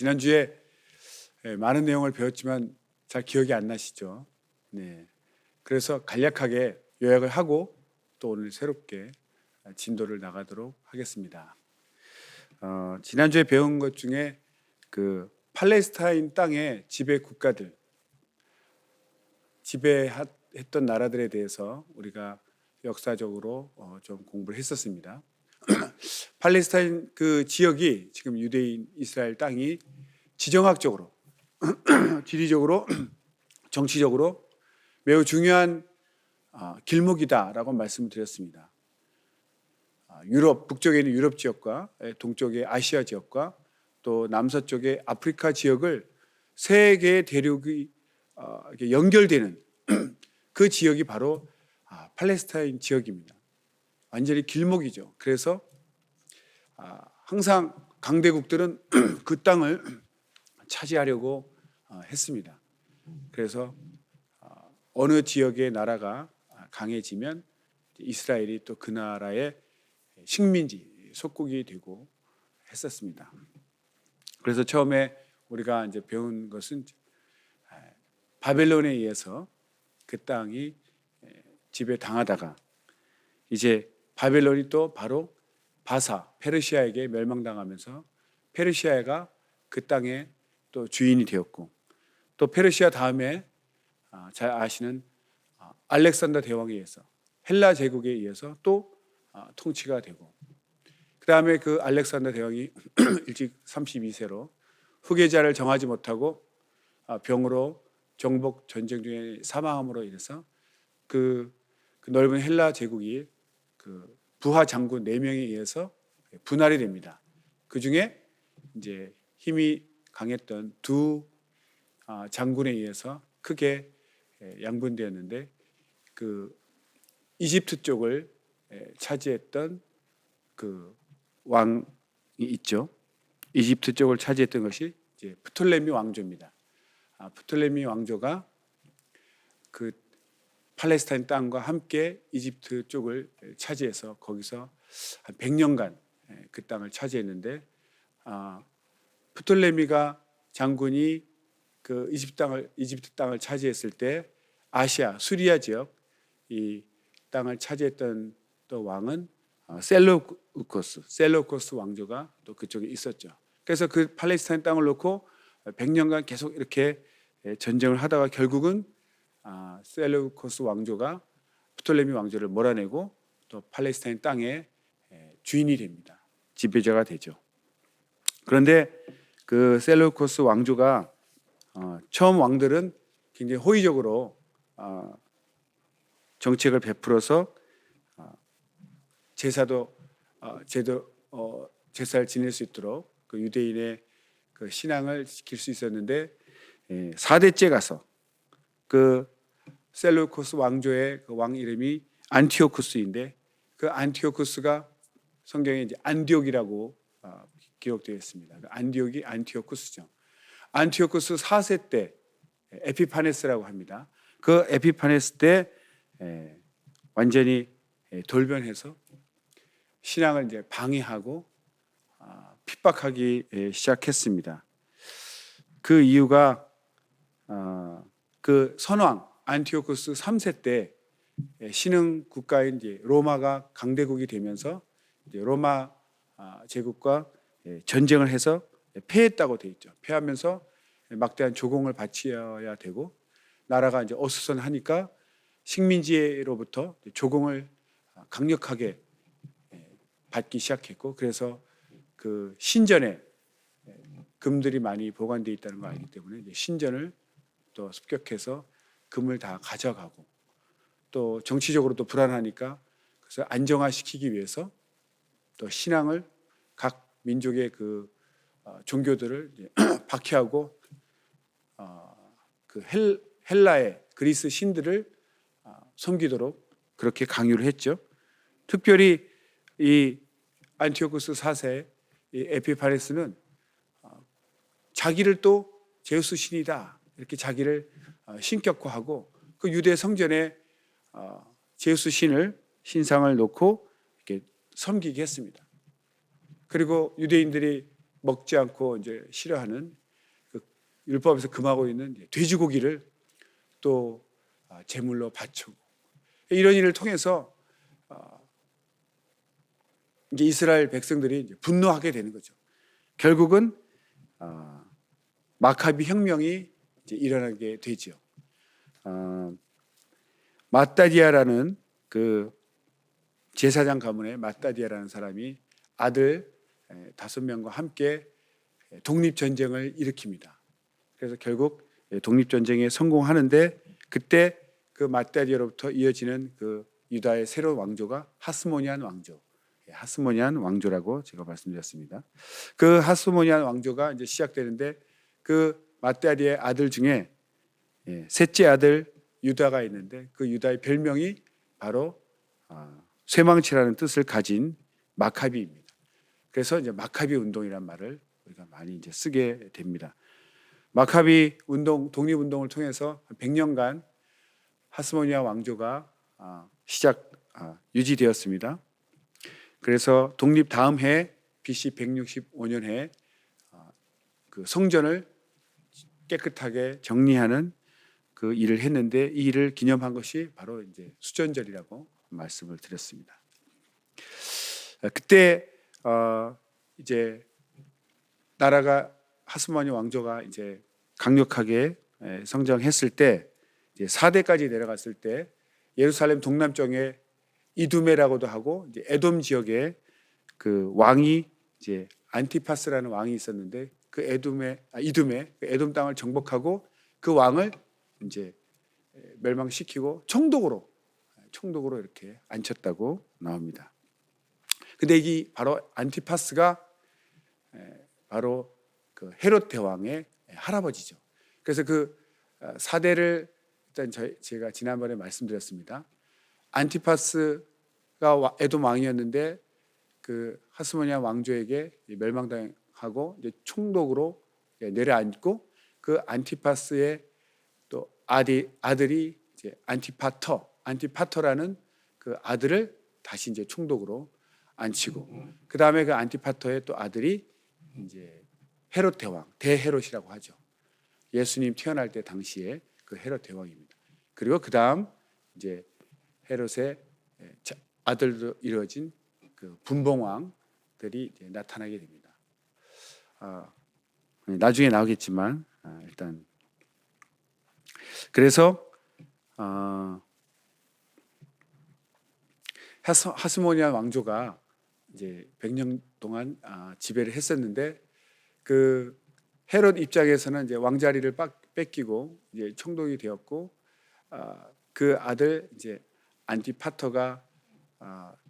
지난주에 많은 내용을 배웠지만 잘 기억이 안 나시죠? 네. 그래서 간략하게 요약을 하고 또 오늘 새롭게 진도를 나가도록 하겠습니다. 지난주에 배운 것 중에 그 팔레스타인 땅의 지배 국가들, 지배했던 나라들에 대해서 우리가 역사적으로 좀 공부를 했었습니다. 팔레스타인 그 지역이 지금 유대인 이스라엘 땅이 지정학적으로, 지리적으로, 정치적으로 매우 중요한 길목이다라고 말씀을 드렸습니다. 유럽 북쪽에 있는 유럽 지역과 동쪽의 아시아 지역과 또 남서쪽의 아프리카 지역을 세 개의 대륙이 연결되는 그 지역이 바로 팔레스타인 지역입니다. 완전히 길목이죠. 그래서 항상 강대국들은 그 땅을 차지하려고 했습니다. 그래서 어느 지역의 나라가 강해지면 이스라엘이 또 그 나라의 식민지, 속국이 되고 했었습니다. 그래서 처음에 우리가 이제 배운 것은 바벨론에 의해서 그 땅이 지배당하다가 이제 바벨론이 또 바로 바사, 페르시아에게 멸망당하면서 페르시아가 그 땅의 또 주인이 되었고 또 페르시아 다음에 잘 아시는 알렉산더 대왕에 의해서 헬라 제국에 의해서 또 통치가 되고 그 다음에 그 알렉산더 대왕이 일찍 32세로 후계자를 정하지 못하고 병으로 정복 전쟁 중에 사망함으로 인해서 그 넓은 헬라 제국이 그 부하 장군 4명에 의해서 분할이 됩니다. 그 중에 이제 힘이 강했던 두 장군에 의해서 크게 양분되었는데 그 이집트 쪽을 차지했던 그 왕이 있죠. 이집트 쪽을 차지했던 것이 이제 프톨레미 왕조입니다. 프톨레미 왕조가 그 팔레스타인 땅과 함께 이집트 쪽을 차지해서 거기서 한 100년간 그 땅을 차지했는데 프톨레미가 장군이 그 이집트 땅을 차지했을 때 아시아 수리아 지역 이 땅을 차지했던 또 왕은 셀루코스 왕조가 또 그쪽에 있었죠. 그래서 그 팔레스타인 땅을 놓고 100년간 계속 이렇게 전쟁을 하다가 결국은 셀루코스 왕조가 프톨레미 왕조를 몰아내고 또 팔레스타인 땅의 주인이 됩니다. 지배자가 되죠. 그런데 그 셀루코스 왕조가 처음 왕들은 굉장히 호의적으로 정책을 베풀어서 제사를 지낼 수 있도록 그 유대인의 그 신앙을 지킬 수 있었는데 4대째 가서 그 셀루코스 왕조의 그 왕 이름이 안티오쿠스인데 그 안티오쿠스가 성경에 이제 안디옥이라고 기록되어 있습니다. 안디옥이 안티오쿠스죠. 안티오쿠스 4세 때 에피파네스라고 합니다. 그 에피파네스 때 완전히 돌변해서 신앙을 이제 방해하고 핍박하기 시작했습니다. 그 이유가 그 선왕 안티오쿠스 3세 때 신흥 국가인 이제 로마가 강대국이 되면서 이제 로마 제국과 전쟁을 해서 패했다고 돼 있죠. 패하면서 막대한 조공을 바쳐야 되고 나라가 이제 어수선하니까 식민지로부터 조공을 강력하게 받기 시작했고 그래서 그 신전에 금들이 많이 보관되어 있다는 걸 알기 때문에 이제 신전을 또 습격해서 금을 다 가져가고 또 정치적으로 또 불안하니까 그래서 안정화시키기 위해서 또 신앙을 각 민족의 그 종교들을 박해하고 그 헬라의 그리스 신들을 섬기도록 그렇게 강요를 했죠. 특별히 이 안티오쿠스 4세 이 에피파네스는 자기를 또 제우스 신이다 이렇게 자기를 신격화하고 그 유대 성전에 제우스 신상을 놓고 이렇게 섬기게 했습니다. 그리고 유대인들이 먹지 않고 이제 싫어하는 그 율법에서 금하고 있는 돼지고기를 또 제물로 바치고 이런 일을 통해서 이제 이스라엘 백성들이 이제 분노하게 되는 거죠. 결국은 마카비 혁명이 이제 일어나게 되죠. 마따디아라는 그 제사장 가문의 마따디아라는 사람이 아들 5명과 함께 독립전쟁을 일으킵니다. 그래서 결국 독립전쟁에 성공하는데 그때 그 마따디아로부터 이어지는 그 유다의 새로운 왕조가 하스모니안 왕조, 하스모니안 왕조라고 제가 말씀드렸습니다. 그 하스모니안 왕조가 이제 시작되는데 그 마따디아의 아들 중에 셋째 아들 유다가 있는데 그 유다의 별명이 바로 쇠망치라는 뜻을 가진 마카비입니다. 그래서 이제 마카비 운동이란 말을 우리가 많이 이제 쓰게 됩니다. 마카비 운동, 독립 운동을 통해서 100년간 하스모니아 왕조가 유지되었습니다. 그래서 독립 다음 해 BC 165년에 그 성전을 깨끗하게 정리하는 그 일을 했는데 이 일을 기념한 것이 바로 이제 수전절이라고 말씀을 드렸습니다. 그때 이제 나라가 하스모니아 왕조가 이제 강력하게 성장했을 때 이제 4대까지 내려갔을 때 예루살렘 동남쪽에 이두메라고도 하고 이제 에돔 지역에 그 왕이 이제 안티파스라는 왕이 있었는데 그 이두메 그 에돔 땅을 정복하고 그 왕을 이제 멸망시키고 총독으로 이렇게 앉혔다고 나옵니다. 근데 이 바로 안티파스가 바로 그 헤롯 대왕의 할아버지죠. 그래서 그 4대를 일단 제가 지난번에 말씀드렸습니다. 안티파스가 에돔 왕이었는데 그 하스모니아 왕조에게 멸망당하고 이제 총독으로 내려앉고 그 안티파스의 또 아들이 이제 안티파터라는 그 아들을 다시 이제 총독으로 앉히고 그 다음에 그 안티파터의 또 아들이 이제 헤롯 대왕, 대헤롯이라고 하죠. 예수님 태어날 때 당시에 그 헤롯 대왕입니다. 그리고 그 다음 이제 헤롯의 아들로 이루어진 그 분봉왕들이 이제 나타나게 됩니다. 나중에 나오겠지만 일단 그래서 하스모니아 왕조가 이제 100년 동안 지배를 했었는데 그 헤롯 입장에서는 이제 왕자리를 뺏기고 이제 총독이 되었고 그 아들 이제 안티파터가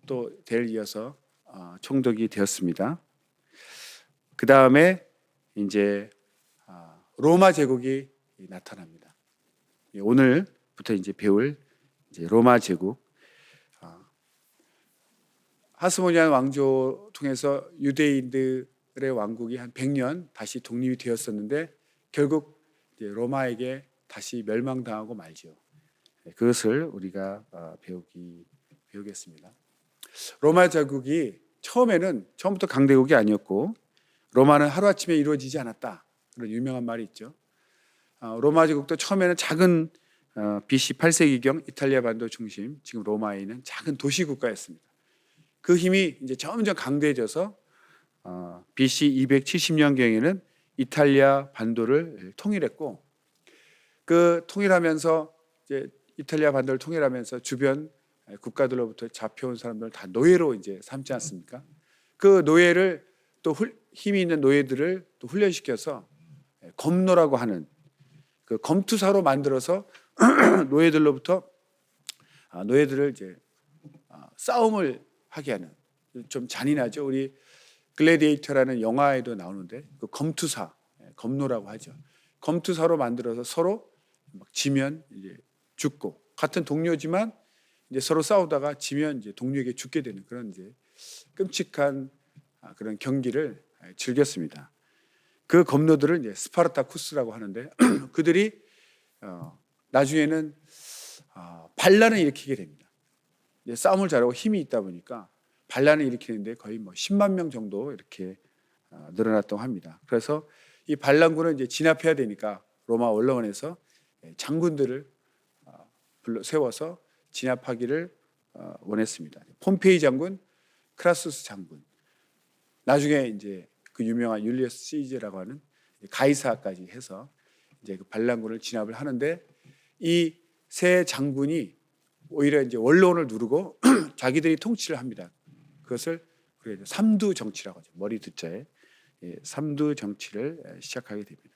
또 대를 이어서 총독이 되었습니다. 그 다음에 이제 로마 제국이 나타납니다. 오늘부터 이제 배울 이제 로마 제국. 하스모니안 왕조 통해서 유대인들의 왕국이 한 100년 다시 독립이 되었었는데 결국 이제 로마에게 다시 멸망당하고 말죠. 그것을 우리가 배우겠습니다. 로마 제국이 처음부터 강대국이 아니었고 로마는 하루아침에 이루어지지 않았다. 그런 유명한 말이 있죠. 로마 제국도 처음에는 작은 BC 8세기경 이탈리아 반도 중심 지금 로마에 있는 작은 도시 국가였습니다. 그 힘이 이제 점점 강대해져서 BC 270년경에는 이탈리아 반도를 통일했고 그 통일하면서 이제 이탈리아 반도를 통일하면서 주변 국가들로부터 잡혀온 사람들을 다 노예로 이제 삼지 않습니까? 그 노예를 또 힘이 있는 노예들을 또 훈련시켜서 검노라고 하는 그 검투사로 만들어서 노예들을 이제 싸움을 하게 하는 좀 잔인하죠. 우리 글래디에이터라는 영화에도 나오는데 그 검투사, 검노라고 하죠. 검투사로 만들어서 서로 막 지면 이제 죽고 같은 동료지만 이제 서로 싸우다가 지면 이제 동료에게 죽게 되는 그런 이제 끔찍한 그런 경기를 즐겼습니다. 그 검노들을 이제 스파르타쿠스라고 하는데 그들이 나중에는 반란을 일으키게 됩니다. 싸움을 잘하고 힘이 있다 보니까 반란을 일으키는데 거의 뭐 10만 명 정도 이렇게 늘어났다고 합니다. 그래서 이 반란군은 이제 진압해야 되니까 로마 원로원에서 장군들을 불러 세워서 진압하기를 원했습니다. 폼페이 장군, 크라수스 장군, 나중에 이제 그 유명한 율리어스 시저라고 하는 가이사까지 해서 이제 그 반란군을 진압을 하는데 이 세 장군이 오히려 이제 원로원을 누르고 자기들이 통치를 합니다. 그것을 그래서 삼두 정치라고 하죠. 머리 두자에 삼두 정치를 시작하게 됩니다.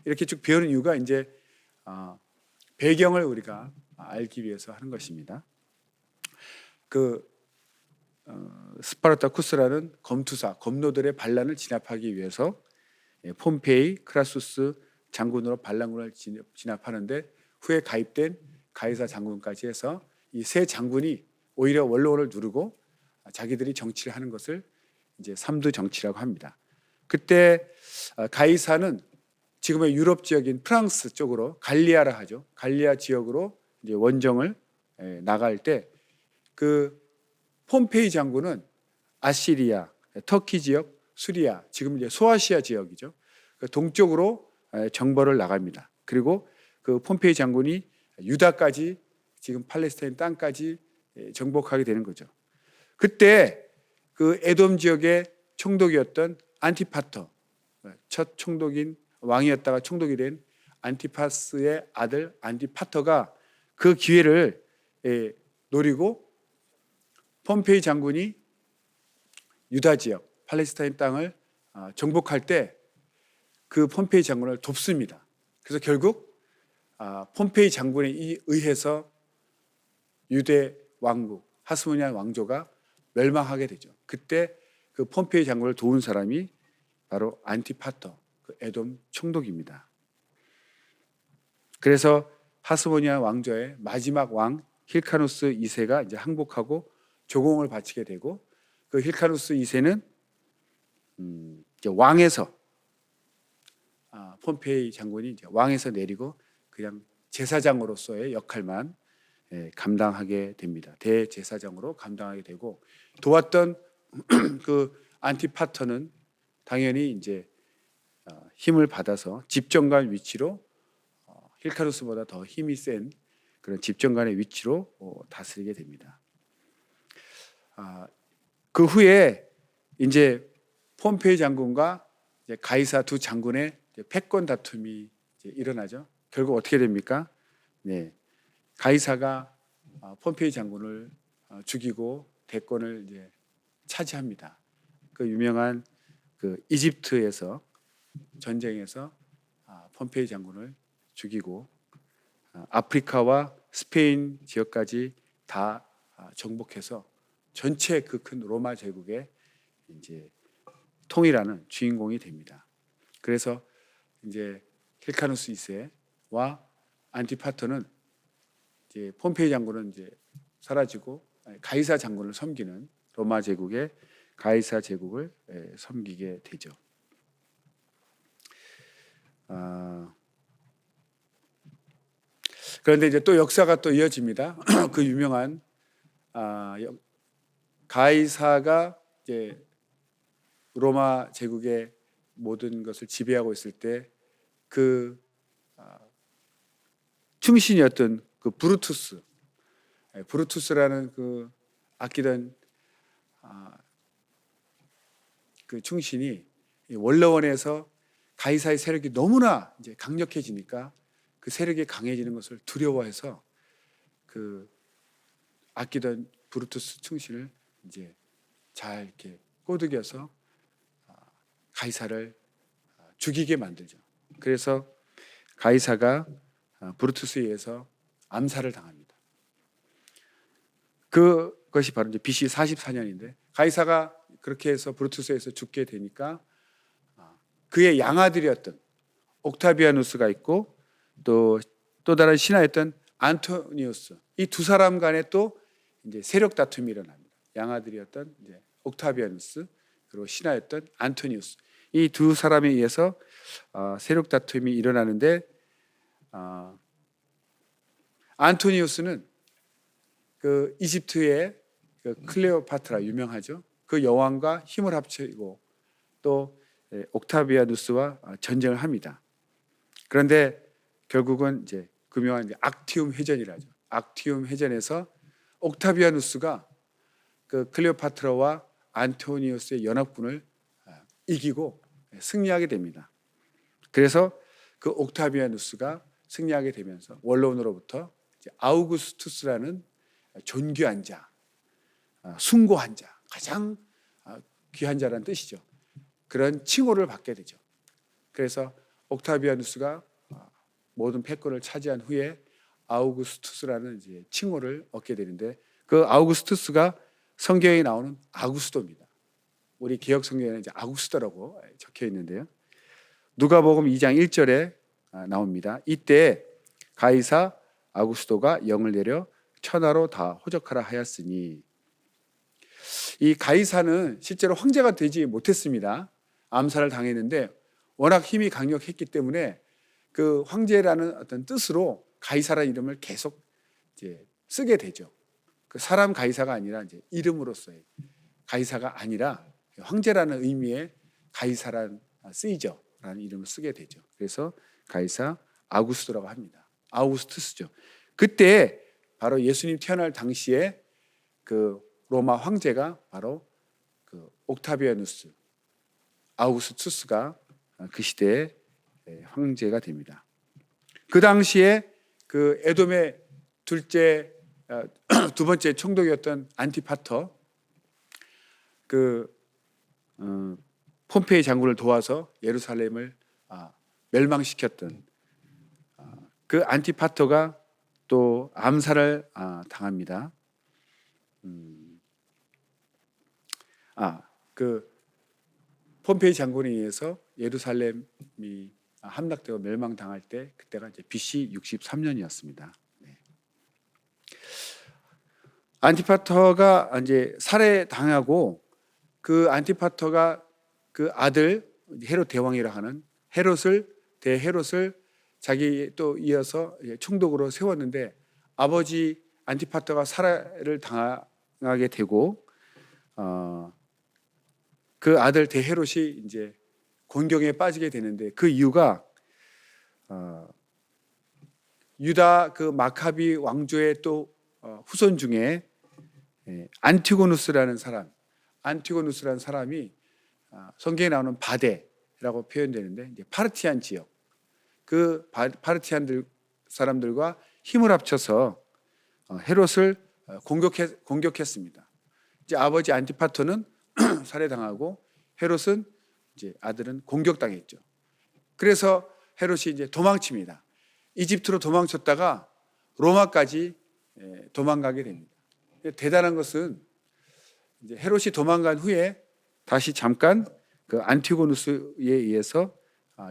이렇게 쭉 배우는 이유가 이제 배경을 우리가 알기 위해서 하는 것입니다. 그 스파르타쿠스라는 검투사, 검노들의 반란을 진압하기 위해서 폼페이, 크라수스 장군으로 반란군을 진압하는데 후에 가입된 가이사 장군까지 해서 이 세 장군이 오히려 원로원을 누르고 자기들이 정치를 하는 것을 이제 삼두 정치라고 합니다. 그때 가이사는 지금의 유럽 지역인 프랑스 쪽으로 갈리아라 하죠. 갈리아 지역으로 이제 원정을 나갈 때 그 폼페이 장군은 아시리아, 터키 지역, 수리아, 지금 이제 소아시아 지역이죠. 동쪽으로 정벌을 나갑니다. 그리고 그 폼페이 장군이 유다까지 지금 팔레스타인 땅까지 정복하게 되는 거죠. 그때 그 에돔 지역의 총독이었던 안티파터, 첫 총독인 왕이었다가 총독이 된 안티파스의 아들 안티파터가 그 기회를 노리고 폼페이 장군이 유다 지역, 팔레스타인 땅을 정복할 때 그 폼페이 장군을 돕습니다. 그래서 결국 폼페이 장군에 의해서 유대 왕국 하스모니안 왕조가 멸망하게 되죠. 그때 그 폼페이 장군을 도운 사람이 바로 안티파터, 그 에돔 총독입니다. 그래서 하스모니안 왕조의 마지막 왕 힐카누스 2세가 이제 항복하고 조공을 바치게 되고 그 힐카누스 2세는 이제 왕에서 폼페이 장군이 이제 왕에서 내리고 그냥 제사장으로서의 역할만 감당하게 됩니다. 대제사장으로 감당하게 되고 도왔던 그 안티파터는 당연히 이제 힘을 받아서 집정관 위치로 힐카루스보다 더 힘이 센 그런 집정관의 위치로 다스리게 됩니다. 그 후에 이제 폼페이 장군과 이제 가이사 두 장군의 패권 다툼이 이제 일어나죠. 결국 어떻게 됩니까? 네, 가이사가 폼페이 장군을 죽이고 대권을 이제 차지합니다. 그 유명한 그 이집트에서 전쟁에서 폼페이 장군을 죽이고 아프리카와 스페인 지역까지 다 정복해서 전체 그 큰 로마 제국의 이제 통일하는 주인공이 됩니다. 그래서 이제 힐카누스 2세와 안티파터는 이제 폼페이 장군은 이제 사라지고 가이사 장군을 섬기는 로마 제국의 가이사 제국을 섬기게 되죠. 그런데 이제 또 역사가 또 이어집니다. 그 유명한 가이사가 이제 로마 제국의 모든 것을 지배하고 있을 때 그 충신이었던 그 브루투스라는 그 아끼던 그 충신이 원로원에서 가이사의 세력이 너무나 이제 강력해지니까 그 세력이 강해지는 것을 두려워해서 그 아끼던 브루투스 충신을 이제 잘 이렇게 꼬드겨서 가이사를 죽이게 만들죠. 그래서 가이사가 브루투스에 의해서 암살을 당합니다. 그것이 바로 이제 BC 44년인데 가이사가 그렇게 해서 브루투스에서 죽게 되니까 그의 양아들이었던 옥타비아누스가 있고 또 다른 신하였던 안토니우스, 이 두 사람 간에 또 이제 세력 다툼이 일어납니다. 양아들이었던 이제 옥타비아누스 그리고 신하였던 안토니우스, 이 두 사람에 의해서 세력 다툼이 일어나는데 안토니우스는 그 이집트의 그 클레오파트라 유명하죠. 그 여왕과 힘을 합치고 또 옥타비아누스와 전쟁을 합니다. 그런데 결국은 이제 금요한 악티움 회전이라죠. 악티움 회전에서 옥타비아누스가 그 클레오파트라와 안토니우스의 연합군을 이기고 승리하게 됩니다. 그래서 그 옥타비아누스가 승리하게 되면서 원로원으로부터 아우구스투스라는 존귀한 자, 숭고한 자, 가장 귀한 자라는 뜻이죠. 그런 칭호를 받게 되죠. 그래서 옥타비아누스가 모든 패권을 차지한 후에 아우구스투스라는 이제 칭호를 얻게 되는데, 그 아우구스투스가 성경에 나오는 아구스도입니다. 우리 개혁 성경에는 이제 아구스도라고 적혀 있는데요. 누가복음 2장 1절에 나옵니다. 이때 가이사 아구스도가 영을 내려 천하로 다 호적하라 하였으니, 이 가이사는 실제로 황제가 되지 못했습니다. 암살을 당했는데 워낙 힘이 강력했기 때문에 그 황제라는 어떤 뜻으로 가이사라는 이름을 계속 이제 쓰게 되죠. 그 사람 가이사가 아니라 이제 이름으로서의 가이사가 아니라 황제라는 의미의 가이사란 쓰이죠. 라는 이름을 쓰게 되죠. 그래서 가이사 아구스토라고 합니다. 아우구스투스죠. 그때 바로 예수님 태어날 당시에 그 로마 황제가 바로 그 옥타비아누스 아우구스투스가 그 시대의 황제가 됩니다. 그 당시에 그 에돔의 두 번째 총독이었던 안티파터, 그 폼페이 장군을 도와서 예루살렘을 멸망시켰던 그 안티파터가 또 암살을 당합니다. 그 폼페이 장군에 의해서 예루살렘이 함락되고 멸망당할 때 그때가 이제 BC 63년이었습니다. 네. 안티파터가 이제 살해당하고 그 안티파터가 그 아들 헤롯 대왕이라 하는 대헤롯을 자기 또 이어서 총독으로 세웠는데, 아버지 안티파터가 살해를 당하게 되고 그 아들 대헤롯이 이제 곤경에 빠지게 되는데, 그 이유가 유다 그 마카비 왕조의 또 후손 중에 안티고누스라는 사람이 성경에 나오는 바데라고 표현되는데, 이제 파르티안 지역, 그 파르티안 사람들과 힘을 합쳐서 헤롯을 공격했습니다. 이제 아버지 안티파터는 살해당하고 헤롯은 이제 아들은 공격당했죠. 그래서 헤롯이 이제 도망칩니다. 이집트로 도망쳤다가 로마까지 도망가게 됩니다. 대단한 것은 이제 헤롯이 도망간 후에 다시 잠깐 그 안티고누스에 의해서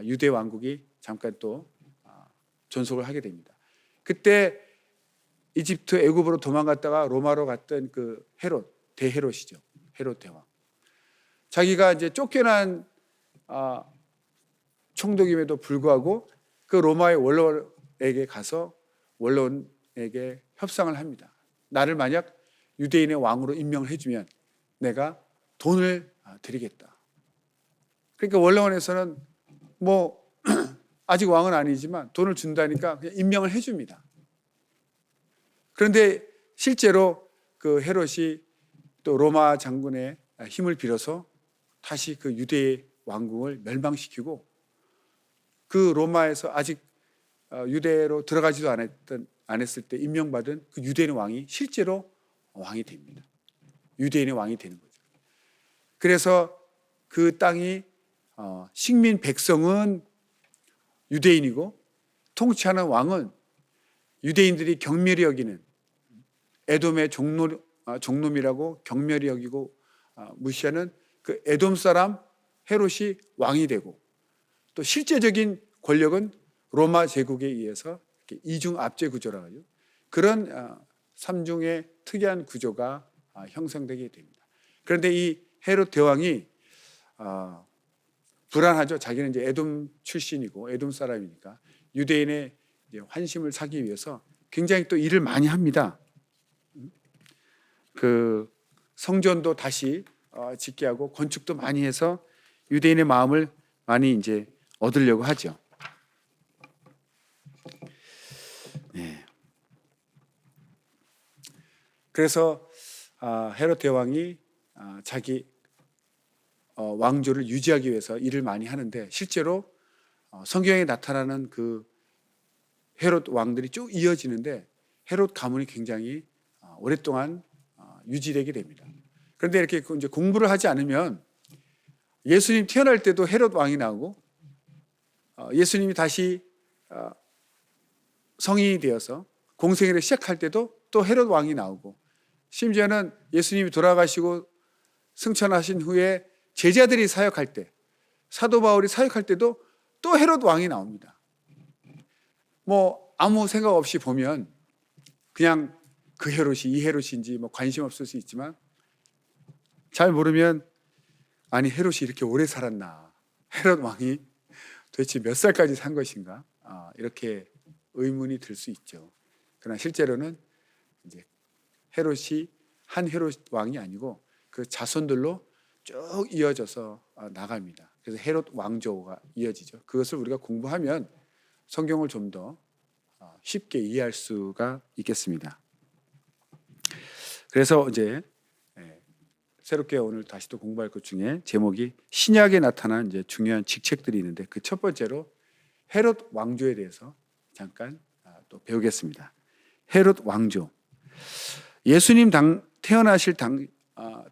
유대 왕국이 잠깐 또 존속을 하게 됩니다. 그때 이집트 애굽으로 도망갔다가 로마로 갔던 그 대헤롯이죠. 헤롯 대왕. 자기가 이제 쫓겨난 총독임에도 불구하고 그 로마의 원로에게 가서 원로에게 협상을 합니다. 나를 만약 유대인의 왕으로 임명을 해주면 내가 돈을 드리겠다. 그러니까 원로원에서는 뭐 아직 왕은 아니지만 돈을 준다니까 그냥 임명을 해줍니다. 그런데 실제로 그 헤롯이 또 로마 장군의 힘을 빌어서 다시 그 유대의 왕국을 멸망시키고, 그 로마에서 아직 유대로 들어가지도 않았을 때 임명받은 그 유대인의 왕이 실제로 왕이 됩니다. 유대인의 왕이 되는 거죠. 그래서 그 땅이 식민 백성은 유대인이고 통치하는 왕은 유대인들이 경멸히 여기는 에돔의 종놈이라고 경멸히 여기고 무시하는 그 에돔 사람 헤롯이 왕이 되고, 또 실제적인 권력은 로마 제국에 의해서 이중 압제 구조라고 하죠. 그런 삼중의 특이한 구조가 형성되게 됩니다. 그런데 이 헤롯 대왕이 불안하죠. 자기는 이제 에돔 출신이고 에돔 사람이니까 유대인의 환심을 사기 위해서 굉장히 또 일을 많이 합니다. 그 성전도 다시 짓게 하고 건축도 많이 해서 유대인의 마음을 많이 이제 얻으려고 하죠. 네. 그래서 헤롯 대왕이 자기 왕조를 유지하기 위해서 일을 많이 하는데 실제로 성경에 나타나는 그 헤롯 왕들이 쭉 이어지는데 헤롯 가문이 굉장히 오랫동안 유지되게 됩니다. 그런데 이렇게 이제 공부를 하지 않으면 예수님 태어날 때도 헤롯 왕이 나오고 예수님이 다시 성인이 되어서 공생애를 시작할 때도 또 헤롯 왕이 나오고 심지어는 예수님이 돌아가시고 승천하신 후에 제자들이 사역할 때 사도 바울이 사역할 때도 또 헤롯 왕이 나옵니다. 뭐 아무 생각 없이 보면 그냥 그 헤롯이 이 헤롯인지 뭐 관심 없을 수 있지만 잘 모르면 아니 헤롯이 이렇게 오래 살았나, 헤롯 왕이 도대체 몇 살까지 산 것인가, 이렇게 의문이 들 수 있죠. 그러나 실제로는 이제 헤롯이 한 헤롯 왕이 아니고 그 자손들로 쭉 이어져서 나갑니다. 그래서 헤롯 왕조가 이어지죠. 그것을 우리가 공부하면 성경을 좀 더 쉽게 이해할 수가 있겠습니다. 그래서 이제 새롭게 오늘 다시 또 공부할 것 중에 제목이 신약에 나타난 이제 중요한 직책들이 있는데 그 첫 번째로 헤롯 왕조에 대해서 잠깐 또 배우겠습니다. 헤롯 왕조. 예수님 태어나실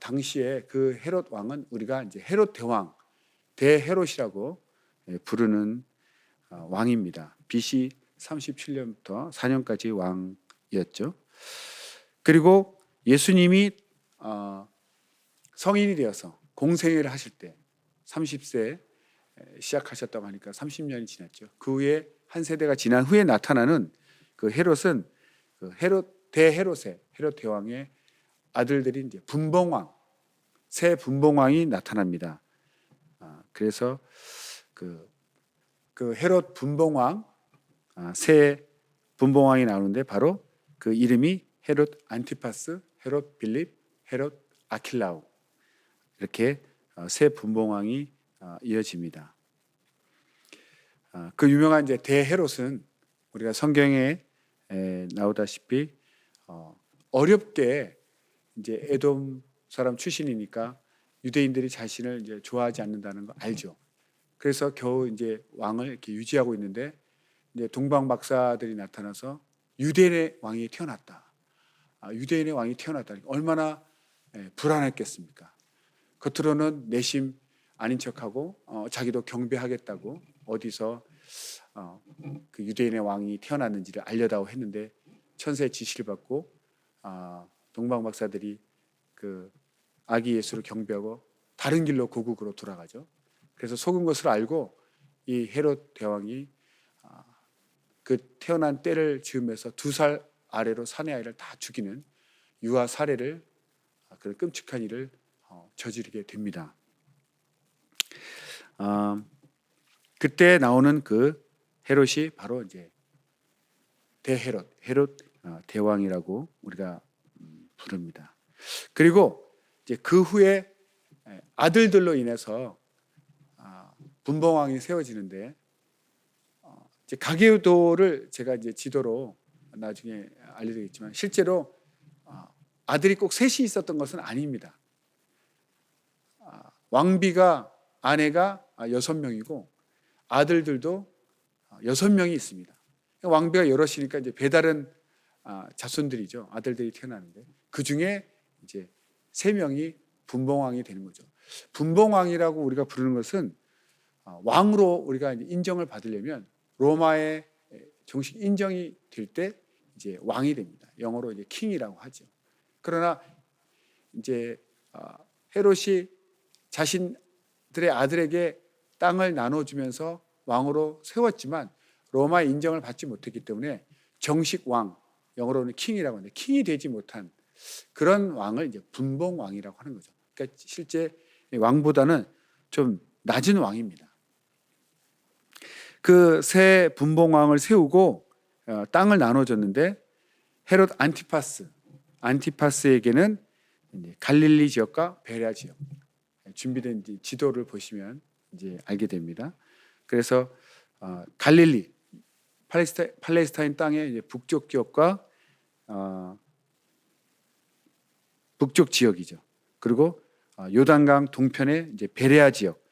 당시에 그 헤롯 왕은 우리가 이제 헤롯 대왕, 대헤롯이라고 부르는 왕입니다. BC 37년부터 4년까지 왕이었죠. 그리고 예수님이 성인이 되어서 공생애를 하실 때 30세 시작하셨다고 하니까 30년이 지났죠. 그 후에 한 세대가 지난 후에 나타나는 그 헤롯은 그 대헤롯의 헤롯 대왕의 아들들인 이제 분봉왕, 새 분봉왕이 나타납니다. 그래서 그 헤롯 분봉왕, 새 분봉왕이 나오는데 바로 그 이름이 헤롯 안티파스, 헤롯 빌립, 헤롯 아킬라오, 이렇게 새 분봉왕이 이어집니다. 그 유명한 이제 대헤롯은 우리가 성경에 나오다시피 어렵게 이제 에돔 사람 출신이니까 유대인들이 자신을 이제 좋아하지 않는다는 거 알죠. 그래서 겨우 이제 왕을 이렇게 유지하고 있는데 이제 동방 박사들이 나타나서 유대인의 왕이 태어났다. 유대인의 왕이 태어났다. 얼마나 불안했겠습니까? 겉으로는 내심 아닌 척하고 자기도 경배하겠다고 어디서 그 유대인의 왕이 태어났는지를 알려다오 했는데 천사의 지시를 받고 동방 박사들이 그 아기 예수를 경배하고 다른 길로 고국으로 돌아가죠. 그래서 속은 것을 알고 이 헤롯 대왕이 그 태어난 때를 즈음해서 2살 아래로 사내 아이를 다 죽이는 유아 살해를, 그런 끔찍한 일을 저지르게 됩니다. 그때 나오는 그 헤롯이 바로 이제 대헤롯, 헤롯 대왕이라고 우리가 부릅니다. 그리고 이제 그 후에 아들들로 인해서 분봉왕이 세워지는데 이제 가계도를 제가 이제 지도로 나중에 알려드리겠지만 실제로 아들이 꼭 셋이 있었던 것은 아닙니다. 왕비가 아내가 6명이고 아들들도 6명이 있습니다. 왕비가 여럿이니까 이제 배다른 자손들이죠. 아들들이 태어나는데 그 중에 이제 3명이 분봉왕이 되는 거죠. 분봉왕이라고 우리가 부르는 것은 왕으로 우리가 인정을 받으려면 로마에 정식 인정이 될 때 이제 왕이 됩니다. 영어로 이제 킹이라고 하죠. 그러나 이제 헤롯이 자신들의 아들에게 땅을 나눠주면서 왕으로 세웠지만 로마의 인정을 받지 못했기 때문에 정식 왕, 영어로는 킹이라고 하는데 킹이 되지 못한 그런 왕을 이제 분봉왕이라고 하는 거죠. 그러니까 실제 왕보다는 좀 낮은 왕입니다. 그 새 분봉왕을 세우고 땅을 나눠줬는데 헤롯 안티파스에게는 갈릴리 지역과 베레아 지역, 준비된 지도를 보시면 이제 알게 됩니다. 그래서 갈릴리 팔레스타인 땅의 이제 북쪽 지역과 북쪽 지역이죠. 그리고 요단강 동편의 이제 베레아 지역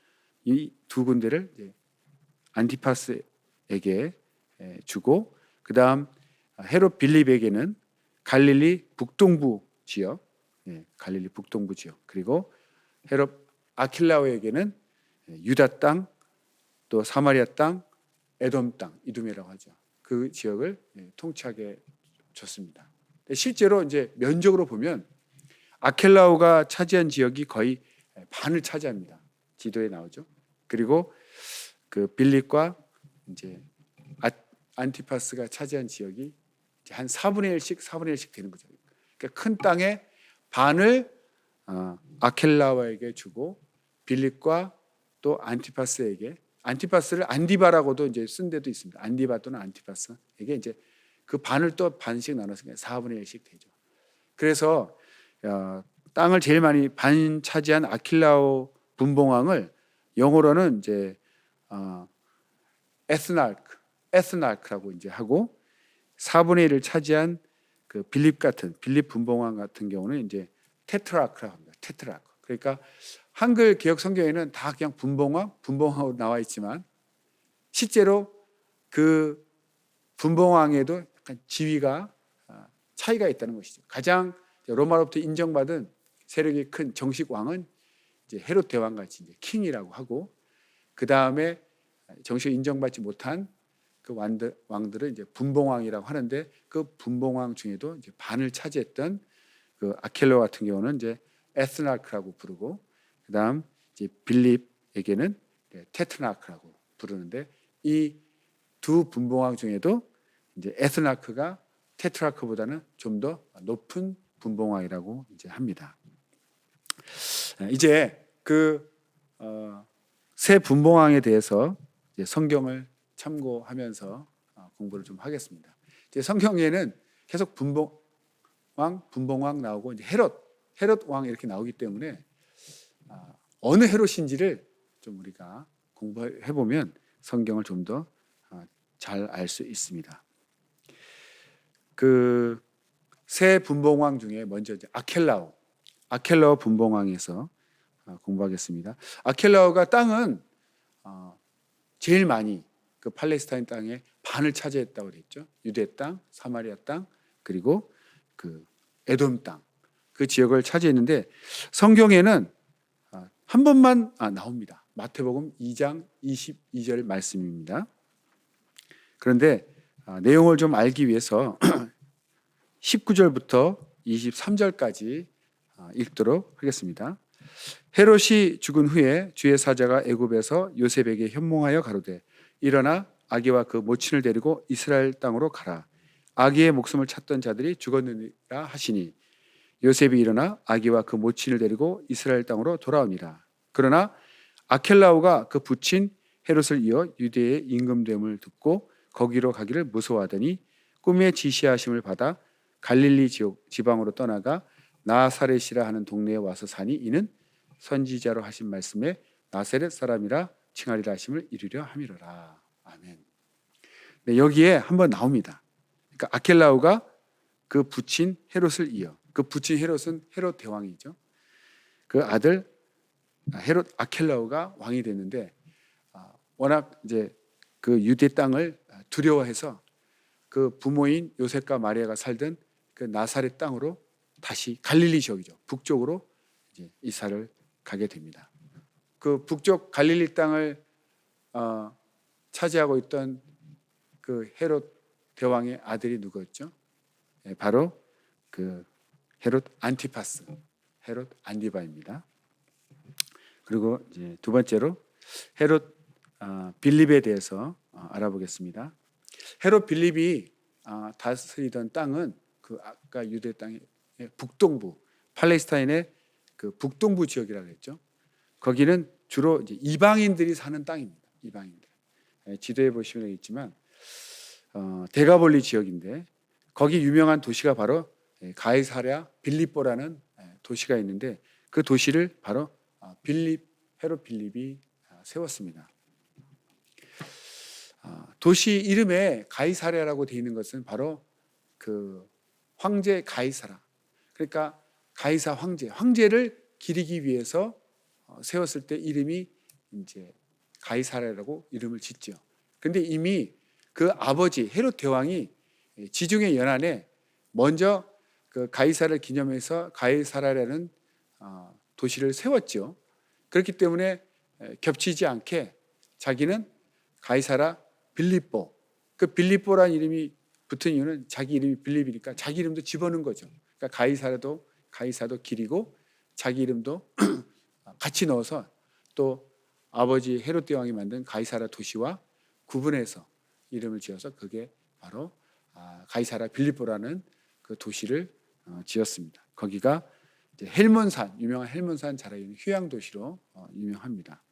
이 두 군데를 이제 안티파스에게 주고 그다음 헤롯 빌립에게는 갈릴리 북동부 지역, 갈릴리 북동부 지역 그리고 헤롯 아킬라오에게는 유다 땅, 또 사마리아 땅, 에돔 땅, 이두메라고 하죠. 그 지역을 통치하게 줬습니다. 실제로 이제 면적으로 보면 아켈라오가 차지한 지역이 거의 반을 차지합니다. 지도에 나오죠. 그리고 그 빌립과 이제 안티파스가 차지한 지역이 이제 한 4분의 1씩 되는 거죠. 그러니까 큰 땅의 반을 아켈라오에게 주고 빌립과 또 안티파스에게 안티파스를 안디바라고도 이제 쓴 데도 있습니다. 안디바 또는 안티파스에게 이제 그 반을 또 반씩 나눠서 4분의 1씩 되죠. 그래서 땅을 제일 많이 반 차지한 아킬라오 분봉왕을 영어로는 이제 에스나르크라고 이제 하고 4분의 1을 차지한 그 빌립 분봉왕 같은 경우는 이제 테트라크라고 합니다. 테트라크. 그러니까 한글 개역 성경에는 다 그냥 분봉왕으로 나와 있지만 실제로 그 분봉왕에도 약간 지위가 차이가 있다는 것이죠. 가장 로마로부터 인정받은 세력이 큰 정식 왕은 이제 헤롯 대왕 같이 이제 킹이라고 하고 그 다음에 정식 인정받지 못한 그 왕들은 이제 분봉왕이라고 하는데 그 분봉왕 중에도 이제 반을 차지했던 그 아켈로 같은 경우는 이제 에스나크라고 부르고 그다음 이제 빌립에게는 테트나크라고 부르는데 이 두 분봉왕 중에도 이제 에스나크가 테트라크보다는 좀 더 높은 분봉왕이라고 이제 합니다. 이제 그 세 분봉왕에 대해서 이제 성경을 참고하면서 공부를 좀 하겠습니다. 이제 성경에는 계속 분봉왕 나오고 이제 헤롯 왕 이렇게 나오기 때문에 어느 헤롯인지를 좀 우리가 공부해 보면 성경을 좀 더 잘 알 수 있습니다. 그 세 분봉왕 중에 먼저 이제 아켈라오 분봉왕에서 공부하겠습니다. 아켈라오가 땅은 제일 많이 그 팔레스타인 땅의 반을 차지했다고 그랬죠. 유대 땅, 사마리아 땅, 그리고 그 에돔 땅 그 지역을 차지했는데 성경에는 한 번만 나옵니다. 마태복음 2장 22절 말씀입니다. 그런데 내용을 좀 알기 위해서 19절부터 23절까지 읽도록 하겠습니다. 헤롯이 죽은 후에 주의 사자가 애굽에서 요셉에게 현몽하여 가로되 일어나 아기와 그 모친을 데리고 이스라엘 땅으로 가라. 아기의 목숨을 찾던 자들이 죽었느니라 하시니 요셉이 일어나 아기와 그 모친을 데리고 이스라엘 땅으로 돌아오니라. 그러나 아켈라오가 그 부친 헤롯을 이어 유대의 임금됨을 듣고 거기로 가기를 무서워하더니 꿈에 지시하심을 받아 갈릴리 지방으로 떠나가 나사렛이라 하는 동네에 와서 사니 이는 선지자로 하신 말씀에 나사렛 사람이라 칭하리라 하심을 이루려 함이로라. 아멘. 네, 여기에 한번 나옵니다. 그러니까 아켈라오가 그 부친 헤롯을 이어 그 부친 헤롯은 헤롯 대왕이죠. 그 아들 헤롯 아켈라오가 왕이 됐는데 워낙 이제 그 유대 땅을 두려워해서 그 부모인 요셉과 마리아가 살던 그 나사렛 땅으로 다시 갈릴리 지역이죠. 북쪽으로 이제 이사를 가게 됩니다. 그 북쪽 갈릴리 땅을 차지하고 있던 그 헤롯 대왕의 아들이 누구였죠? 바로 그 헤롯 안티파스, 헤롯 안디바입니다. 그리고 이제 두 번째로 헤롯 빌립에 대해서 알아보겠습니다. 헤롯 빌립이 다스리던 땅은 그 아까 유대 땅의 북동부, 팔레스타인의 그 북동부 지역이라고 했죠. 거기는 주로 이제 이방인들이 사는 땅입니다. 이방인들. 지도에 보시면 있지만 데가볼리 지역인데 거기 유명한 도시가 바로 가이사랴 빌립보라는 도시가 있는데 그 도시를 바로 헤롯 빌립이 세웠습니다. 도시 이름에 가이사랴라고 되어 있는 것은 바로 그 황제 가이사라. 그러니까 가이사 황제를 기리기 위해서 세웠을 때 이름이 이제 가이사랴라고 이름을 짓죠. 근데 이미 그 아버지 헤롯 대왕이 지중해 연안에 먼저 그 가이사를 기념해서 가이사랴라는 도시를 세웠죠. 그렇기 때문에 겹치지 않게 자기는 가이사라 빌립보, 그 빌립보라는 이름이 붙은 이유는 자기 이름이 빌립이니까 자기 이름도 집어넣은 거죠. 그러니까 가이사도 길이고 자기 이름도 같이 넣어서 또 아버지 헤롯 대왕이 만든 가이사라 도시와 구분해서 이름을 지어서 그게 바로 가이사라 빌립보라는 그 도시를 지었습니다. 거기가 이제 헬몬산, 유명한 헬몬산 자라 있는 휴양 도시로 유명합니다.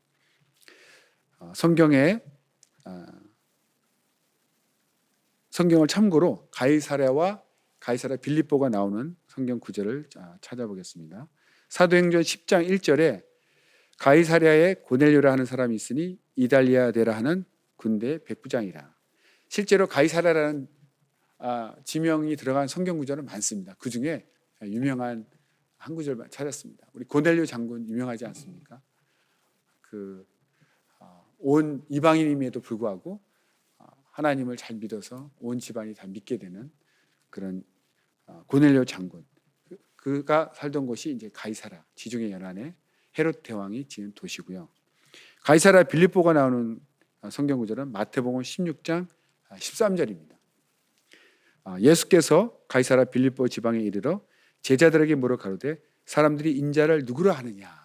성경을 참고로 가이사랴와 가이사랴 빌립보가 나오는 성경 구절을 찾아보겠습니다. 사도행전 10장 1절에 가이사랴에 고넬료라 하는 사람이 있으니 이달리아데라 하는 군대 백부장이라. 실제로 가이사랴라는 지명이 들어간 성경 구절은 많습니다. 그 중에 유명한 한 구절만 찾았습니다. 우리 고넬료 장군 유명하지 않습니까? 온 이방인임에도 불구하고 하나님을 잘 믿어서 온 집안이 다 믿게 되는 그런 고넬료 장군. 그가 살던 곳이 이제 가이사라, 지중해 연안에 헤롯 대왕이 지은 도시고요. 가이사라 빌립보가 나오는 성경 구절은 마태복음 16장 13절입니다. 예수께서 가이사라 빌립보 지방에 이르러 제자들에게 물어 가로되 사람들이 인자를 누구라 하느냐?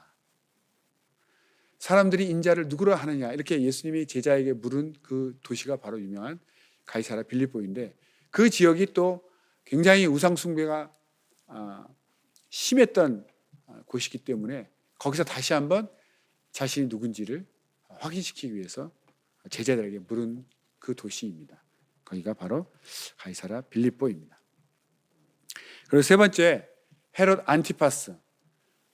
사람들이 인자를 누구라 하느냐? 이렇게 예수님이 제자에게 물은 그 도시가 바로 유명한 가이사라 빌립보인데, 그 지역이 또 굉장히 우상 숭배가 심했던 곳이기 때문에 거기서 다시 한번 자신이 누군지를 확인시키기 위해서 제자들에게 물은 그 도시입니다. 거기가 바로 가이사라 빌립보입니다. 그리고 세 번째, 헤롯 안티파스.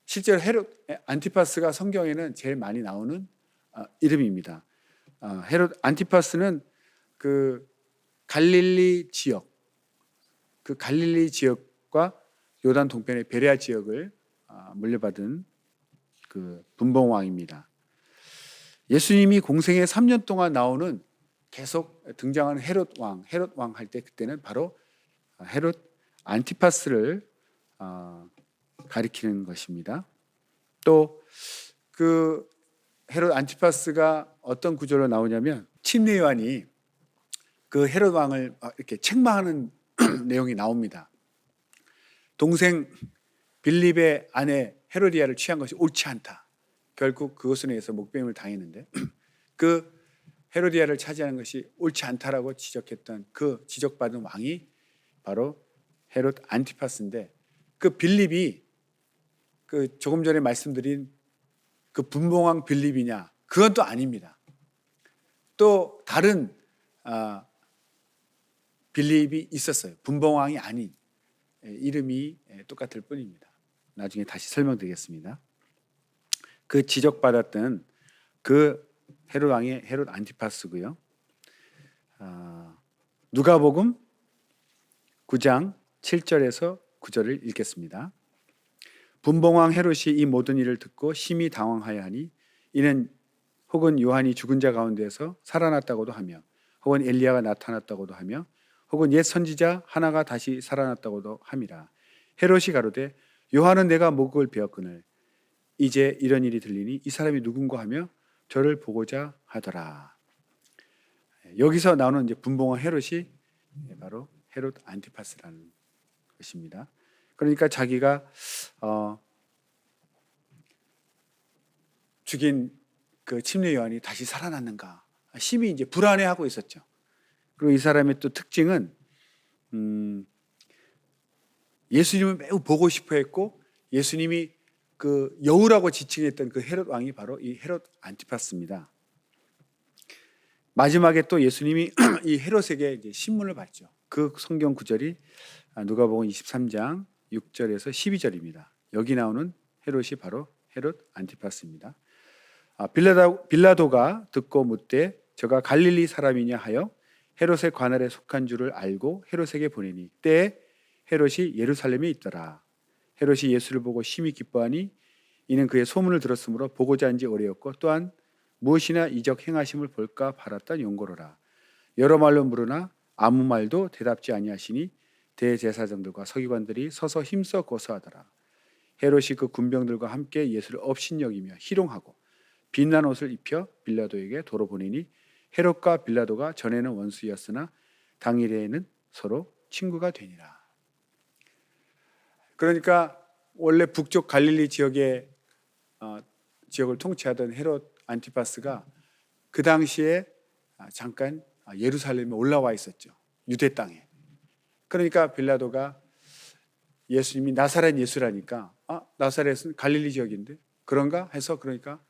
실제로 헤롯 안티파스가 성경에는 제일 많이 나오는 이름입니다. 헤롯 안티파스는 그 갈릴리 지역, 그 갈릴리 지역과 요단 동편의 베레아 지역을 물려받은 그 분봉왕입니다. 예수님이 공생애 3년 동안 나오는 계속 등장하는 헤롯 왕 할 때 그때는 바로 헤롯 안티파스를 가리키는 것입니다. 또 그 헤롯 안티파스가 어떤 구절로 나오냐면 침례 요한이 그 헤롯 왕을 이렇게 책망하는 내용이 나옵니다. 동생 빌립의 아내 헤로디아를 취한 것이 옳지 않다. 결국 그것으로 인해서 목배임을 당했는데 그 헤로디아를 차지하는 것이 옳지 않다라고 지적했던 그 지적받은 왕이 바로 헤롯 안티파스인데, 그 빌립이 그 조금 전에 말씀드린 그 분봉왕 빌립이냐? 그건 또 아닙니다. 또 다른 빌립이 있었어요. 분봉왕이 아닌, 이름이 똑같을 뿐입니다. 나중에 다시 설명드리겠습니다. 그 지적받았던 그 헤롯 왕의 헤롯 안티파스고요. 누가복음 9장 7절에서 9절을 읽겠습니다. 분봉왕 헤롯이 이 모든 일을 듣고 심히 당황하여 하니 이는 혹은 요한이 죽은 자 가운데서 살아났다고도 하며 혹은 엘리야가 나타났다고도 하며 혹은 옛 선지자 하나가 다시 살아났다고도 함이라. 헤롯이 가로되 요한은 내가 목을 베었거늘 이제 이런 일이 들리니 이 사람이 누군가 하며 저를 보고자 하더라. 여기서 나오는 이제 분봉왕 헤롯이 바로 헤롯 안티파스라는 것입니다. 그러니까 자기가 죽인 그 침례 요한이 다시 살아났는가 심히 이제 불안해하고 있었죠. 그리고 이 사람의 또 특징은 예수님을 매우 보고 싶어했고 예수님이 그 여우라고 지칭했던 그 헤롯 왕이 바로 이 헤롯 안티파스입니다. 마지막에 또 예수님이 이 헤롯에게 이제 신문을 받죠. 그 성경 구절이 누가복음 23장 6절에서 12절입니다. 여기 나오는 헤롯이 바로 헤롯 안티파스입니다. 빌라도가 듣고 묻되 저가 갈릴리 사람이냐 하여 헤롯의 관할에 속한 줄을 알고 헤롯에게 보내니 때에 헤롯이 예루살렘에 있더라. 헤롯이 예수를 보고 심히 기뻐하니 이는 그의 소문을 들었으므로 보고자 한지 오래였고 또한 무엇이나 이적 행하심을 볼까 바랐던 용고로라. 여러 말로 물으나 아무 말도 대답지 아니하시니 대제사장들과 서기관들이 서서 힘써 고소하더라. 헤롯이 그 군병들과 함께 예수를 업신여기며 희롱하고 빛난 옷을 입혀 빌라도에게 도로 보내니 헤롯과 빌라도가 전에는 원수였으나 당일에는 서로 친구가 되니라. 그러니까 원래 북쪽 갈릴리 지역의 지역을 통치하던 헤롯 안티파스가 그 당시에 잠깐 예루살렘에 올라와 있었죠. 유대 땅에. 그러니까 빌라도가 예수님이 나사렛 예수라니까 나사렛은 갈릴리 지역인데 그런가 해서 그러니까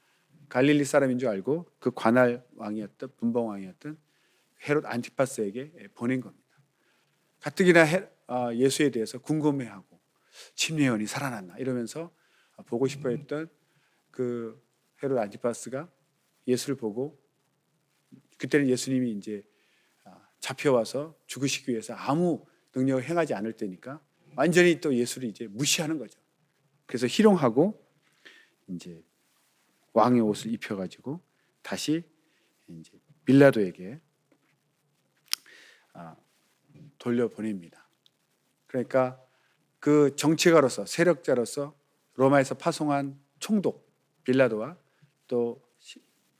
갈릴리 사람인 줄 알고 그 관할 왕이었던 분봉 왕이었던 헤롯 안티파스에게 보낸 겁니다. 가뜩이나 예수에 대해서 궁금해하고 침례원이 살아났나 이러면서 보고 싶어했던 그 헤롯 안티파스가 예수를 보고 그때는 예수님이 이제 잡혀와서 죽으시기 위해서 아무 능력을 행하지 않을 때니까 완전히 또 예수를 이제 무시하는 거죠. 그래서 희롱하고 이제 왕의 옷을 입혀가지고 다시 이제 빌라도에게 돌려보냅니다. 그러니까 그 정치가로서 세력자로서 로마에서 파송한 총독 빌라도와 또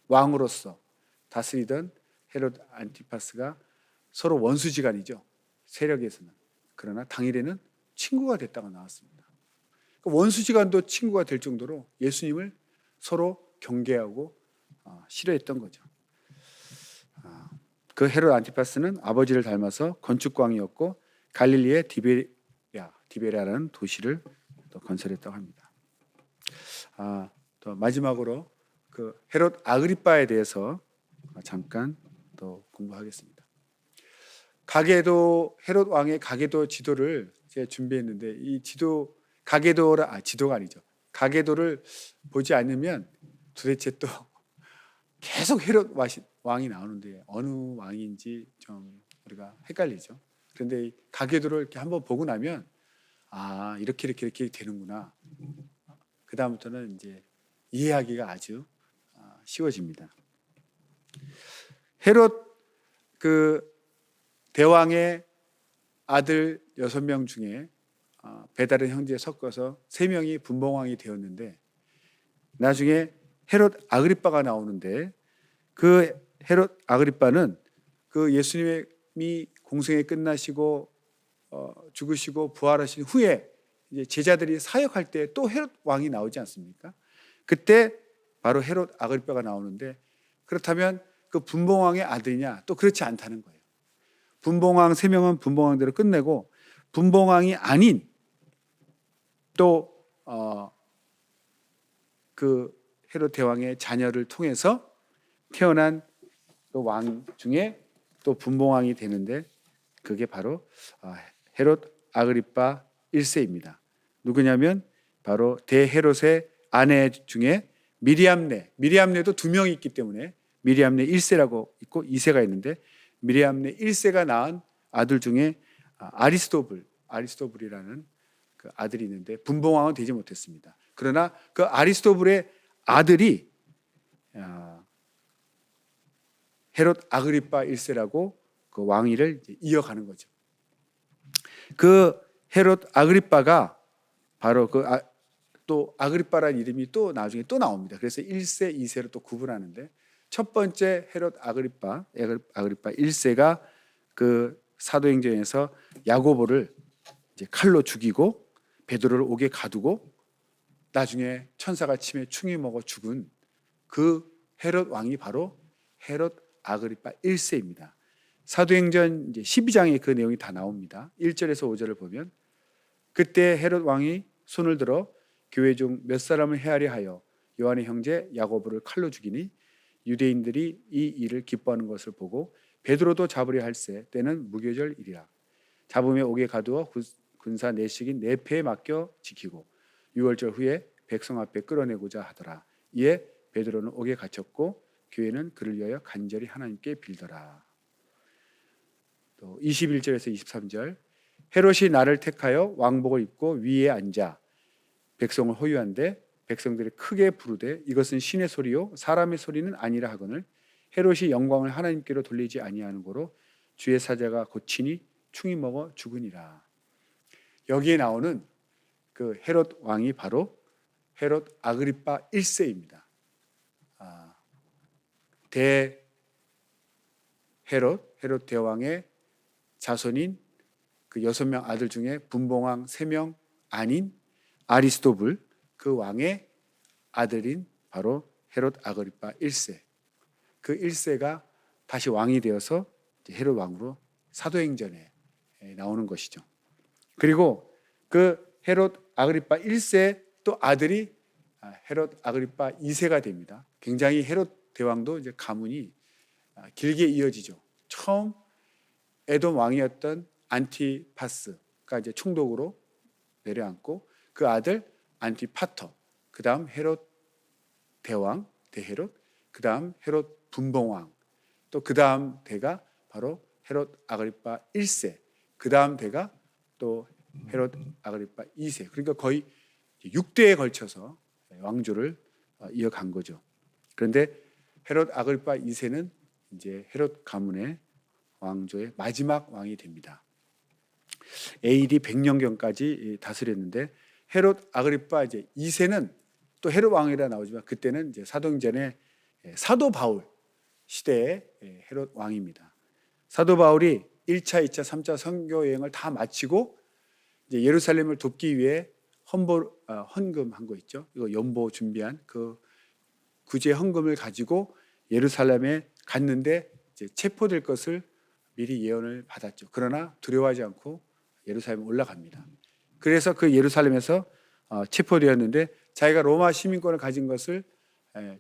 왕으로서 다스리던 헤롯 안티파스가 서로 원수지간이죠. 세력에서는. 그러나 당일에는 친구가 됐다고 나왔습니다. 원수지간도 친구가 될 정도로 예수님을 서로 경계하고 싫어했던 거죠. 그 헤롯 안티파스는 아버지를 닮아서 건축광이었고 갈릴리의 디베랴라는 도시를 또 건설했다고 합니다. 또 마지막으로 그 헤롯 아그리빠에 대해서 잠깐 또 공부하겠습니다. 헤롯 왕의 가계도 지도를 제가 준비했는데 이 지도가 아니죠. 가계도를 보지 않으면 도대체 또 계속 헤롯 왕이 나오는데 어느 왕인지 좀 우리가 헷갈리죠. 그런데 이 가계도를 이렇게 한번 보고 나면 이렇게 되는구나. 그 다음부터는 이제 이해하기가 아주 쉬워집니다. 헤롯 그 대왕의 아들 6명 중에 배다른 형제 섞어서 3명이 분봉왕이 되었는데 나중에 헤롯 아그리빠가 나오는데 그 헤롯 아그리빠는 그 예수님이 공생애 끝나시고 죽으시고 부활하신 후에 이제 제자들이 사역할 때 또 헤롯 왕이 나오지 않습니까? 그때 바로 헤롯 아그리빠가 나오는데 그렇다면 그 분봉왕의 아들이냐? 또 그렇지 않다는 거예요. 분봉왕 3명은 분봉왕대로 끝내고 분봉왕이 아닌 또 그 헤롯 대왕의 자녀를 통해서 태어난 그 왕 중에 또 분봉왕이 되는데 그게 바로 헤롯 아그리빠 1세입니다. 누구냐면 바로 대헤롯의 아내 중에 미리암네도 2명이 있기 때문에 미리암네 1세라고 있고 2세가 있는데 미리암네 1세가 낳은 아들 중에 아리스토블이라는 그 아들이 있는데 분봉왕은 되지 못했습니다. 그러나 그 아리스토블의 아들이 헤롯 아그리빠 1세라고 그 왕위를 이어가는 거죠. 그 헤롯 아그리빠가 바로 또 아그리빠라는 이름이 또 나중에 또 나옵니다. 그래서 1세, 2세로 또 구분하는데 첫 번째 헤롯 아그리빠 1세가 그 사도행전에서 야고보를 이제 칼로 죽이고 베드로를 옥에 가두고 나중에 천사가 침에 충이 먹어 죽은 그 헤롯 왕이 바로 헤롯 아그리빠 1세입니다. 사도행전 이제 12장에 그 내용이 다 나옵니다. 1절에서 5절을 보면 그때 헤롯 왕이 손을 들어 교회 중 몇 사람을 헤아려 하여 요한의 형제 야고보를 칼로 죽이니 유대인들이 이 일을 기뻐하는 것을 보고 베드로도 잡으려 할세 때는 무교절이라 잡음에 옥에 가두어 군사 내식인 네페에 맡겨 지키고 6월절 후에 백성 앞에 끌어내고자 하더라. 이에 베드로는 옥에 갇혔고 교회는 그를 위하여 간절히 하나님께 빌더라. 또 21절에서 23절 헤롯이 나를 택하여 왕복을 입고 위에 앉아 백성을 호위한데 백성들이 크게 부르되 이것은 신의 소리요 사람의 소리는 아니라 하거늘 헤롯이 영광을 하나님께로 돌리지 아니하는 고로 주의 사자가 고치니 충이 먹어 죽으니라. 여기에 나오는 그 헤롯 왕이 바로 헤롯 아그리파 1세입니다. 대 헤롯 대왕의 자손인 그 6명 아들 중에 분봉왕 3명 아닌 아리스도불 그 왕의 아들인 바로 헤롯 아그리파 1세. 그 1세가 다시 왕이 되어서 헤롯 왕으로 사도행전에 나오는 것이죠. 그리고 그 헤롯 아그리파 1세 또 아들이 헤롯 아그리파 2세가 됩니다. 굉장히 헤롯 대왕도 이제 가문이 길게 이어지죠. 처음 에돔 왕이었던 안티파스가 이제 총독으로 내려앉고 그 아들 안티파터, 그다음 헤롯 대왕 대헤롯, 그다음 헤롯 분봉왕, 또 그다음 대가 바로 헤롯 아그리파 1세, 그다음 대가 또 헤롯 아그리파 2세. 그러니까 거의 6대에 걸쳐서 왕조를 이어간 거죠. 그런데 헤롯 아그리파 2세는 이제 헤롯 가문의 왕조의 마지막 왕이 됩니다. AD 100년경까지 다스렸는데 헤롯 아그리파 이제 2세는 또 헤롯 왕이라 나오지만 그때는 이제 사도행전의 사도 바울 시대의 헤롯 왕입니다. 사도 바울이 1차, 2차, 3차 선교 여행을 다 마치고 이제 예루살렘을 돕기 위해 헌금한 거 있죠. 이거 연보 준비한 그 구제 헌금을 가지고 예루살렘에 갔는데 이제 체포될 것을 미리 예언을 받았죠. 그러나 두려워하지 않고 예루살렘에 올라갑니다. 그래서 그 예루살렘에서 체포되었는데 자기가 로마 시민권을 가진 것을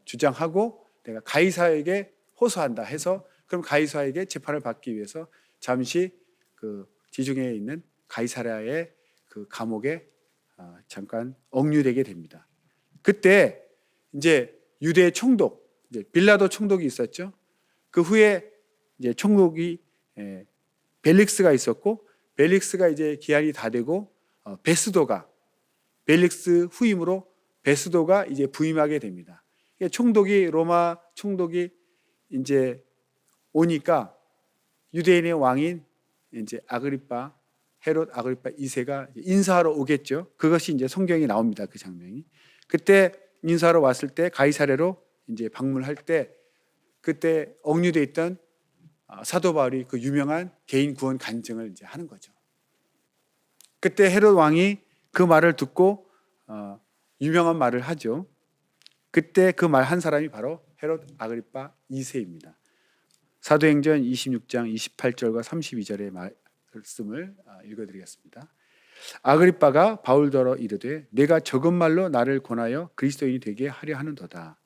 주장하고 내가 가이사에게 호소한다 해서 그럼 가이사에게 재판을 받기 위해서 잠시 그 지중해에 있는 가이사랴의 그 감옥에 잠깐 억류되게 됩니다. 그때 이제 유대 총독 이제 빌라도 총독이 있었죠. 그 후에 이제 총독이 벨릭스가 있었고 벨릭스가 이제 기한이 다 되고 베스도가 벨릭스 후임으로 베스도가 이제 부임하게 됩니다. 총독이 로마 총독이 이제 오니까 유대인의 왕인 이제 아그리파 헤롯 아그리파 2세가 인사하러 오겠죠. 그것이 이제 성경에 나옵니다. 그 장면이. 그때 인사하러 왔을 때 가이사랴로 이제 방문할 때 그때 억류돼 있던 사도 바울이 그 유명한 개인 구원 간증을 이제 하는 거죠. 그때 헤롯 왕이 그 말을 듣고 유명한 말을 하죠. 그때 그 말 한 사람이 바로 헤롯 아그리파 2세입니다. 사도행전 26장 28절과 32절의 말씀을 읽어드리겠습니다. 아그리빠가 바울더러 이르되 내가 적은 말로 나를 권하여 그리스도인이 되게 하려 하는도다.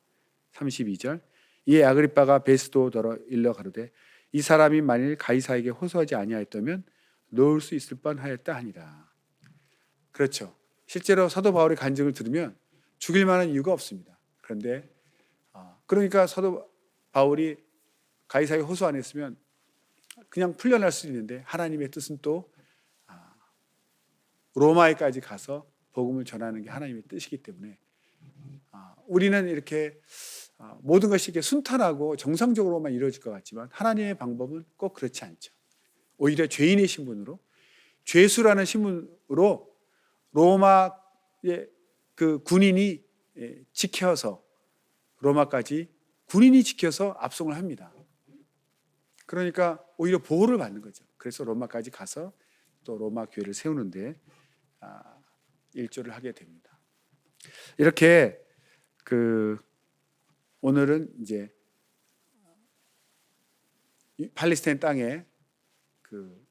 32절 이에 아그리빠가 베스도더러 일러 가로되 이 사람이 만일 가이사에게 호소하지 아니하였다면 놓을 수 있을 뻔하였다 하니라. 그렇죠. 실제로 사도 바울의 간증을 들으면 죽일 만한 이유가 없습니다. 그런데 그러니까 사도 바울이 가이사에게 호소 안 했으면 그냥 풀려날 수 있는데 하나님의 뜻은 또 로마에까지 가서 복음을 전하는 게 하나님의 뜻이기 때문에 우리는 이렇게 모든 것이 이렇게 순탄하고 정상적으로만 이루어질 것 같지만 하나님의 방법은 꼭 그렇지 않죠. 오히려 죄인의 신분으로 죄수라는 신분으로 로마의 그 군인이 지켜서 로마까지 군인이 지켜서 압송을 합니다. 그러니까 오히려 보호를 받는 거죠. 그래서 로마까지 가서 또 로마 교회를 세우는데 일조를 하게 됩니다. 이렇게 오늘은 이제 팔레스타인 땅에 그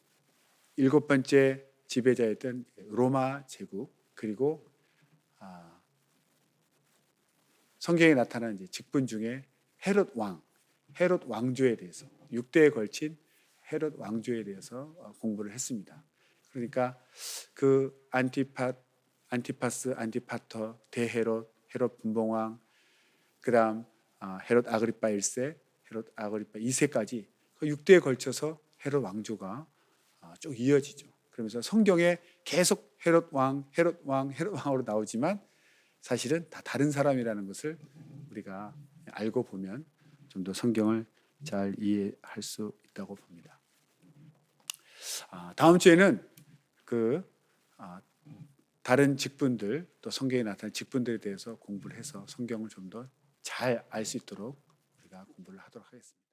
7번째 지배자였던 로마 제국 그리고 성경에 나타난 이제 직분 중에 헤롯 왕조에 대해서 6대에 걸친 헤롯 왕조에 대해서 공부를 했습니다. 그러니까 그 안티파스, 안티파터, 대헤롯, 헤롯 분봉왕, 그다음 헤롯 아그리파 1세, 헤롯 아그리파 2세까지 그 6대에 걸쳐서 헤롯 왕조가 쭉 이어지죠. 그러면서 성경에 계속 헤롯 왕, 헤롯 왕, 헤롯 왕으로 나오지만 사실은 다 다른 사람이라는 것을 우리가 알고 보면 좀 더 성경을 잘 이해할 수 있다고 봅니다. 다음 주에는 그 다른 직분들 또 성경에 나타난 직분들에 대해서 공부를 해서 성경을 좀 더 잘 알 수 있도록 우리가 공부를 하도록 하겠습니다.